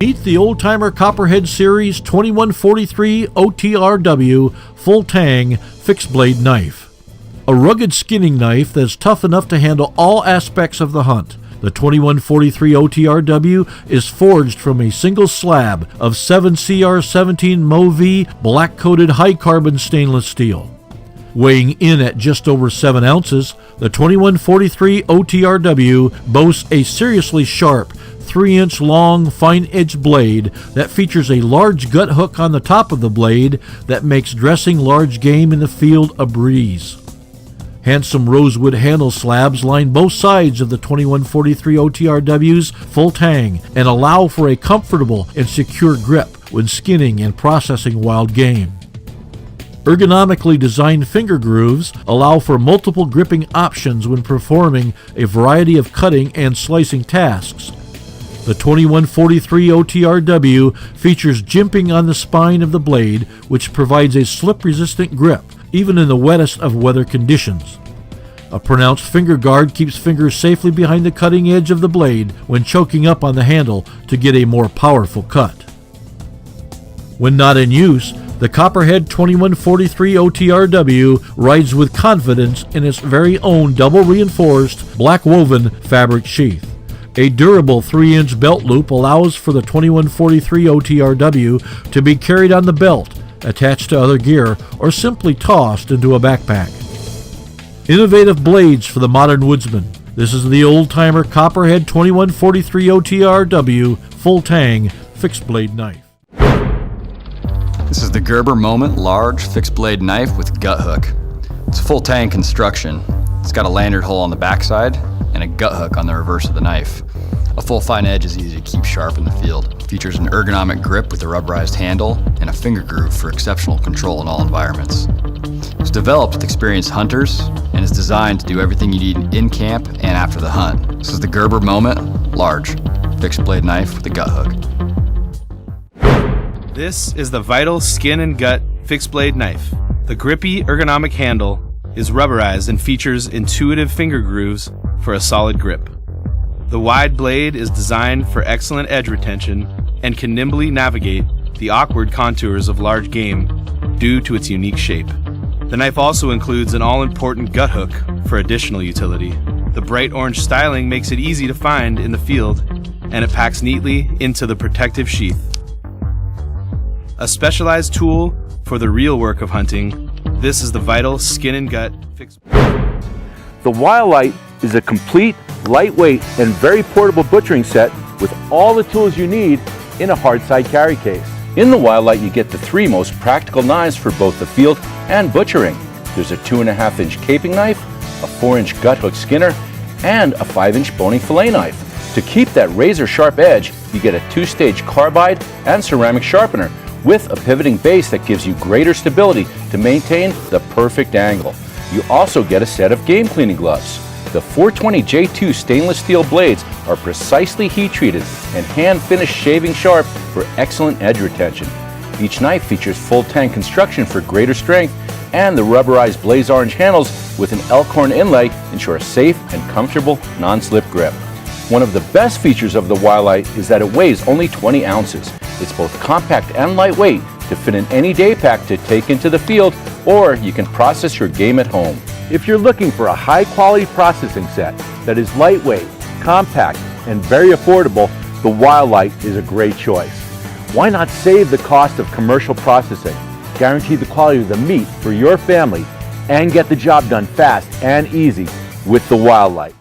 Meet the old-timer Copperhead Series 2143 OTRW Full Tang Fixed Blade Knife. A rugged skinning knife that's tough enough to handle all aspects of the hunt. The 2143 OTRW is forged from a single slab of 7CR17 Movi black-coated high-carbon stainless steel. Weighing in at just over 7 ounces, the 2143 OTRW boasts a seriously sharp 3-inch long, fine-edged blade that features a large gut hook on the top of the blade that makes dressing large game in the field a breeze. Handsome rosewood handle slabs line both sides of the 2143 OTRW's full tang and allow for a comfortable and secure grip when skinning and processing wild game. Ergonomically designed finger grooves allow for multiple gripping options when performing a variety of cutting and slicing tasks. The 2143 OTRW features jimping on the spine of the blade, which provides a slip-resistant grip, even in the wettest of weather conditions. A pronounced finger guard keeps fingers safely behind the cutting edge of the blade when choking up on the handle to get a more powerful cut. When not in use, the Copperhead 2143 OTRW rides with confidence in its very own double-reinforced, black-woven fabric sheath. A durable 3-inch belt loop allows for the 2143 OTRW to be carried on the belt, attached to other gear, or simply tossed into a backpack. Innovative blades for the modern woodsman. This is the old-timer Copperhead 2143 OTRW Full Tang Fixed Blade Knife. This is the Gerber Moment large fixed blade knife with Guthook. It's a full tang construction. It's got a lanyard hole on the backside and a gut hook on the reverse of the knife. A full fine edge is easy to keep sharp in the field. Features an ergonomic grip with a rubberized handle and a finger groove for exceptional control in all environments. It's developed with experienced hunters and is designed to do everything you need in camp and after the hunt. This is the Gerber Moment large fixed blade knife with a gut hook. This is the Vital Skin and Gut Fixed Blade Knife. The grippy ergonomic handle is rubberized and features intuitive finger grooves for a solid grip. The wide blade is designed for excellent edge retention and can nimbly navigate the awkward contours of large game due to its unique shape. The knife also includes an all-important gut hook for additional utility. The bright orange styling makes it easy to find in the field, and it packs neatly into the protective sheath. A specialized tool for the real work of hunting, this is the Vital Skin and Gut Fixed. The WildLite is a complete, lightweight, and very portable butchering set with all the tools you need in a hard side carry case. In the WildLite, you get the 3 most practical knives for both the field and butchering. There's a 2.5-inch caping knife, a 4-inch gut hook skinner, and a 5-inch bony fillet knife. To keep that razor-sharp edge, you get a 2-stage carbide and ceramic sharpener with a pivoting base that gives you greater stability to maintain the perfect angle. You also get a set of game cleaning gloves. The 420J2 stainless steel blades are precisely heat treated and hand finished shaving sharp for excellent edge retention. Each knife features full tang construction for greater strength, and the rubberized blaze orange handles with an elkhorn inlay ensure a safe and comfortable non-slip grip. One of the best features of the WildLite is that it weighs only 20 ounces. It's both compact and lightweight to fit in any day pack to take into the field, or you can process your game at home. If you're looking for a high-quality processing set that is lightweight, compact, and very affordable, the WildLite is a great choice. Why not save the cost of commercial processing, guarantee the quality of the meat for your family, and get the job done fast and easy with the WildLite?